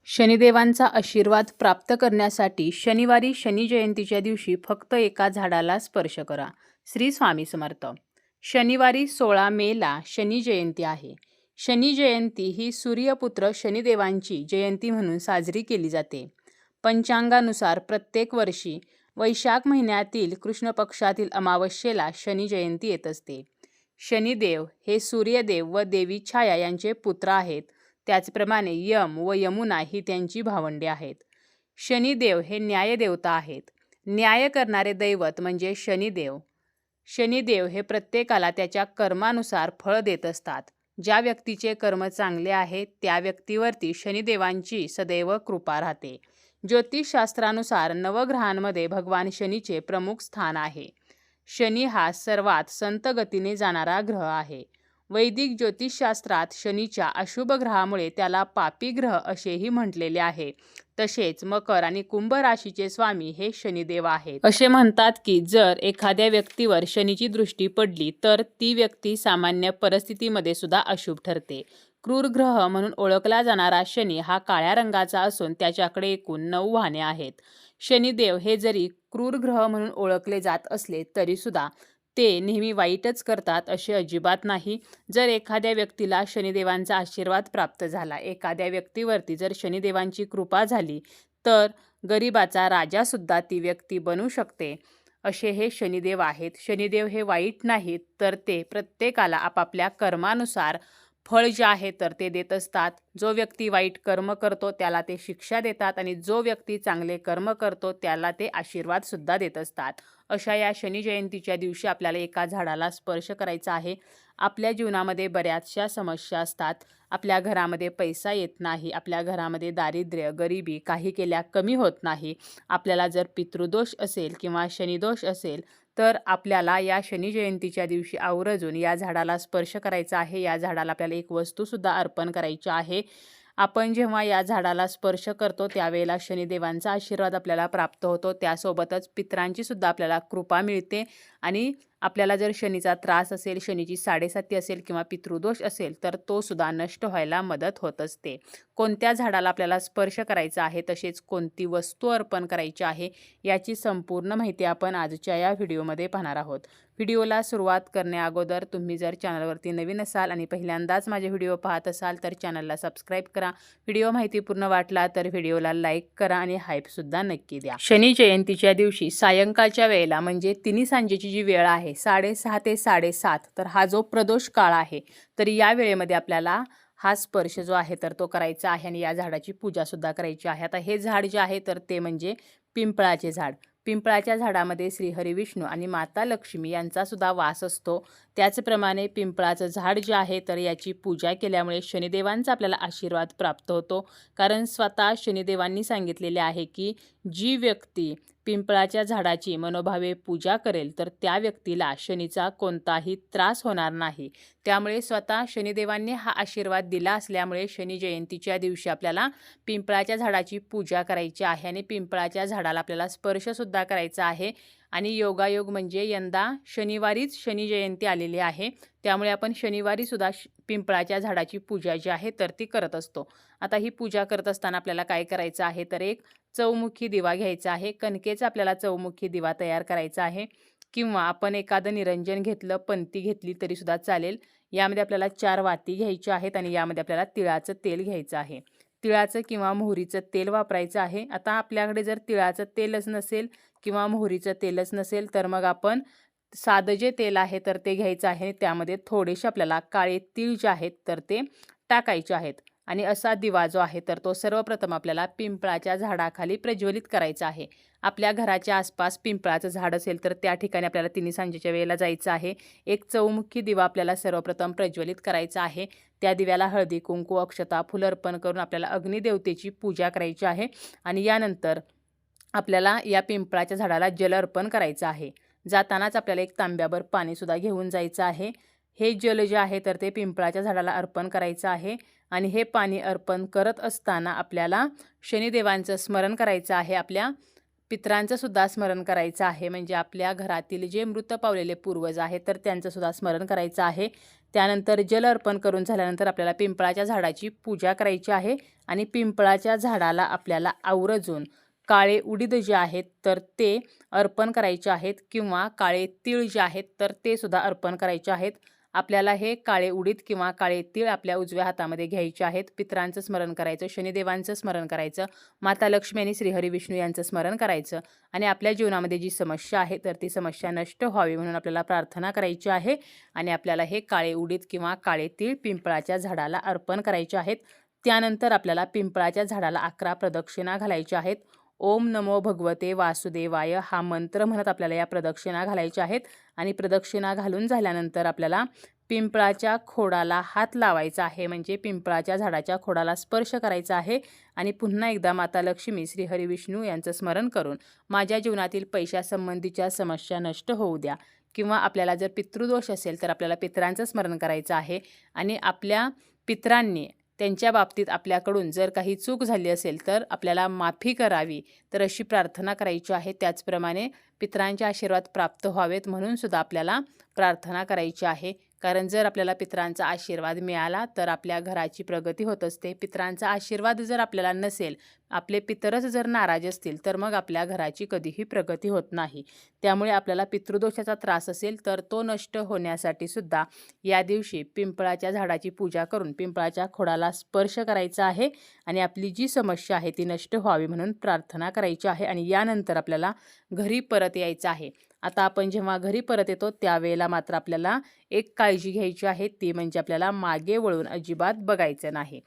शनिदेवांचा आशीर्वाद प्राप्त करण्यासाठी शनिवारी शनी जयंतीच्या दिवशी फक्त एका झाडाला स्पर्श करा. श्री स्वामी समर्थ. शनिवारी 16 मेला शनी जयंती आहे. शनी जयंती ही सूर्यपुत्र शनिदेवांची जयंती म्हणून साजरी केली जाते. पंचांगानुसार प्रत्येक वर्षी वैशाख महिन्यातील कृष्ण पक्षातील अमावस्येला शनी जयंती येत असते. शनिदेव हे सूर्यदेव व देवी छाया यांचे पुत्र आहेत. त्याचप्रमाणे यम व यमुना ही त्यांची भावंडे आहेत. शनिदेव हे न्यायदेवता आहेत. न्याय करणारे दैवत म्हणजे शनिदेव. शनिदेव हे प्रत्येकाला त्याच्या कर्मानुसार फळ देत असतात. ज्या व्यक्तीचे कर्म चांगले आहे त्या व्यक्तीवरती शनिदेवांची सदैव कृपा राहते. ज्योतिषशास्त्रानुसार नवग्रहांमध्ये भगवान शनीचे प्रमुख स्थान आहे. शनी हा सर्वात संत गतीने जाणारा ग्रह आहे. वैदिक ज्योतिषशास्त्रात शनीच्या अशुभ ग्रहामुळे त्याला पापी ग्रह असेही म्हटलेले आहे. तसेच मकर आणि कुंभ राशीचे स्वामी हे शनिदेव आहेत. असे म्हणतात की जर एखाद्या व्यक्तीवर शनीची दृष्टी पडली तर ती व्यक्ती सामान्य परिस्थितीमध्ये सुद्धा अशुभ ठरते. क्रूर ग्रह म्हणून ओळखला जाणारा शनी हा काळ्या रंगाचा असून त्याच्याकडे एकूण 9 वाहने आहेत. शनिदेव हे जरी क्रूर ग्रह म्हणून ओळखले जात असले तरी सुद्धा ते नेहमी वाईटच करतात असे अजिबात नाही. जर एखाद्या व्यक्तीला शनिदेवांचा आशीर्वाद प्राप्त झाला, एखाद्या व्यक्तीवरती जर शनिदेवांची कृपा झाली तर गरिबाचा राजासुद्धा ती व्यक्ती बनू शकते. असे हे शनिदेव आहेत. शनिदेव हे वाईट नाहीत तर ते प्रत्येकाला आपापल्या कर्मानुसार फळ जे आहे तर ते देत असतात. जो व्यक्ती वाईट कर्म करतो त्याला ते शिक्षा देतात आणि जो व्यक्ती चांगले कर्म करतो त्याला ते आशीर्वाद सुद्धा देत असतात. अशा या शनी जयंतीच्या दिवशी आपल्याला एका झाडाला स्पर्श करायचा आहे. आपल्या जीवनामध्ये बऱ्याचशा समस्या असतात. आपल्या घरामध्ये पैसा येत नाही, आपल्या घरामध्ये दारिद्र्य, गरिबी काही केल्या कमी होत नाही. आपल्याला जर पितृदोष असेल किंवा शनिदोष असेल तर आपल्याला या शनी जयंतीच्या दिवशी आवर्जून या झाडाला स्पर्श करायचा आहे. या झाडाला आपल्याला एक वस्तूसुद्धा अर्पण करायची आहे. आपण जेव्हा या झाडाला स्पर्श करतो त्यावेळेला शनिदेवांचा आशीर्वाद आपल्याला प्राप्त होतो. त्यासोबतच पितरांची सुद्धा आपल्याला कृपा मिळते आणि आपल्याला जर शनीचा त्रास असेल, शनीची साडेसाती असेल किंवा पितृदोष असेल तर तो सुद्धा नष्ट व्हायला मदत होत असते. कोणत्या झाडाला आपल्याला स्पर्श करायचा आहे तसेच कोणती वस्तू अर्पण करायची आहे याची संपूर्ण माहिती आपण आजच्या या व्हिडिओमध्ये पाहणार आहोत. व्हिडिओला सुरुवात करण्याअगोदर तुम्ही जर चॅनलवरती नवीन असाल आणि पहिल्यांदाच माझे व्हिडिओ पाहत असाल तर चॅनलला सबस्क्राईब करा. व्हिडिओ माहितीपूर्ण वाटला तर व्हिडिओला लाईक करा आणि हाईपसुद्धा नक्की द्या. शनी जयंतीच्या दिवशी सायंकाळच्या वेळेला म्हणजे तिन्ही सांजेची जी वेळ आहे 6:30 ते 7:30 तर हा जो प्रदोष काळ आहे तर या वेळेमध्ये आपल्याला हा स्पर्श जो आहे तर तो करायचा आहे आणि या झाडाची पूजासुद्धा करायची आहे. आता हे झाड जे आहे तर ते म्हणजे पिंपळाचे झाड. पिंपळाच्या झाडामध्ये श्रीहरी विष्णू आणि माता लक्ष्मी यांचा सुद्धा वास असतो. त्याचप्रमाणे पिंपळाचं झाड जे आहे तर याची पूजा केल्यामुळे शनिदेवांचा आपल्याला आशीर्वाद प्राप्त होतो. कारण स्वतः शनिदेवांनी सांगितलेले आहे की जी व्यक्ती पिंपळाच्या झाडाची मनोभावे पूजा करेल तर त्या व्यक्तीला शनीचा कोणताही त्रास होणार नाही. त्यामुळे स्वतः शनिदेवांनी हा आशीर्वाद दिला असल्यामुळे शनी जयंतीच्या दिवशी आपल्याला पिंपळाच्या झाडाची पूजा करायची आहे आणि पिंपळाच्या झाडाला आपल्याला स्पर्शसुद्धा करायचा आहे. आणि योगायोग म्हणजे यंदा शनिवारीच शनी जयंती आलेली आहे. त्यामुळे आपण शनिवारी सुद्धा पिंपळाच्या झाडाची पूजा जी आहे तर ती करत असतो. आता ही पूजा करत असताना आपल्याला काय करायचं आहे तर एक चौमुखी दिवा घ्यायचा आहे. कणकेचा आपल्याला चौमुखी दिवा तयार करायचा आहे किंवा आपण एखादं निरंजन घेतलं, पंती घेतली तरी सुद्धा चालेल. यामध्ये आपल्याला 4 वाती घ्यायच्या आहेत आणि यामध्ये आपल्याला तिळाचं तेल घ्यायचं आहे. तिळाचं किंवा मोहरीचं तेल वापरायचं आहे. आता आपल्याकडे जर तिळाचं तेलच नसेल किंवा मोहरीचं तेलच नसेल तर मग आपण साधं जे तेल आहे तर ते घ्यायचं आहे. त्यामध्ये थोडेसे आपल्याला काळे तीळ जे आहेत तर ते टाकायचे आहेत आणि असा दिवा जो आहे तर तो सर्वप्रथम आपल्याला पिंपळाच्या झाडाखाली प्रज्वलित करायचा आहे. आपल्या घराच्या आसपास पिंपळाचं झाड असेल तर त्या ठिकाणी आपल्याला तिन्ही सांजेच्या वेळेला जायचं आहे. एक चौमुखी दिवा आपल्याला सर्वप्रथम प्रज्वलित करायचा आहे. त्या दिव्याला हळदी, कुंकू, अक्षता, फुलं अर्पण करून आपल्याला अग्निदेवतेची पूजा करायची आहे आणि यानंतर आपल्याला या पिंपळाच्या झाडाला जल अर्पण करायचं आहे. जातानाच आपल्याला एक तांब्याभर पाणीसुद्धा घेऊन जायचं आहे. हे जल जे आहे तर ते पिंपळाच्या झाडाला अर्पण करायचं आहे आणि हे पाणी अर्पण करत असताना आपल्याला शनिदेवांचं स्मरण करायचं आहे. आपल्या पितरांचं सुद्धा स्मरण करायचं आहे. म्हणजे आपल्या घरातील जे मृत पावलेले पूर्वज आहेत तर त्यांचं सुद्धा स्मरण करायचं आहे. त्यानंतर जल अर्पण करून झाल्यानंतर आपल्याला पिंपळाच्या झाडाची पूजा करायची आहे आणि पिंपळाच्या झाडाला आपल्याला आवर्जून काळे उडीद जे आहेत तर ते अर्पण करायचे आहेत किंवा काळे तीळ जे आहेत तर ते सुद्धा अर्पण करायचे आहेत. आपल्याला हे काळे उडीद किंवा काळे तीळ आपल्या उजव्या हातामध्ये घ्यायचे आहेत. पितरांचं स्मरण करायचं, शनिदेवांचं स्मरण करायचं, माता लक्ष्मी आणि श्रीहरी विष्णू यांचं स्मरण करायचं आणि आपल्या जीवनामध्ये जी समस्या आहे तर ती समस्या नष्ट व्हावी म्हणून आपल्याला प्रार्थना करायची आहे आणि आपल्याला हे काळे उडीद किंवा काळे तीळ पिंपळाच्या झाडाला अर्पण करायचे आहेत. त्यानंतर आपल्याला पिंपळाच्या झाडाला 11 प्रदक्षिणा घालायच्या आहेत. ओम नमो भगवते वासुदेवाय हा मंत्र म्हणत आपल्याला या प्रदक्षिणा घालायच्या आहेत आणि प्रदक्षिणा घालून झाल्यानंतर आपल्याला पिंपळाच्या खोडाला हात लावायचा आहे. म्हणजे पिंपळाच्या झाडाच्या खोडाला स्पर्श करायचा आहे आणि पुन्हा एकदा माता लक्ष्मी श्रीहरी विष्णू यांचं स्मरण करून माझ्या जीवनातील पैशासंबंधीच्या समस्या नष्ट होऊ द्या किंवा आपल्याला जर पितृदोष असेल तर आपल्याला पितरांचं स्मरण करायचं आहे आणि आपल्या पितरांनी त्यांच्या बाबतीत आपल्याकडून जर काही चूक झाली असेल तर आपल्याला माफी करावी तर अशी प्रार्थना करायची आहे. त्याचप्रमाणे पितरांचे आशीर्वाद प्राप्त व्हावेत म्हणून सुद्धा आपल्याला प्रार्थना करायची आहे. कारण जर आपल्याला पितरांचा आशीर्वाद मिळाला तर आपल्या घराची प्रगती होत असते. पितरांचा आशीर्वाद जर आपल्याला नसेल, आपले पितरच जर नाराज असतील तर मग आपल्या घराची कधीही प्रगती होत नाही. त्यामुळे आपल्याला पितृदोषाचा त्रास असेल तर तो नष्ट होण्यासाठी सुद्धा या दिवशी पिंपळाच्या झाडाची पूजा करून पिंपळाच्या खोडाला स्पर्श करायचा आहे आणि आपली जी समस्या आहे ती नष्ट व्हावी म्हणून प्रार्थना करायची आहे आणि यानंतर आपल्याला घरी परत यायचं आहे. आता आपण जेव्हा घरी परत येतो त्यावेळेला मात्र आपल्याला एक काळजी घ्यायची आहे, ती म्हणजे आपल्याला मागे वळून अजिबात बघायचं नाही.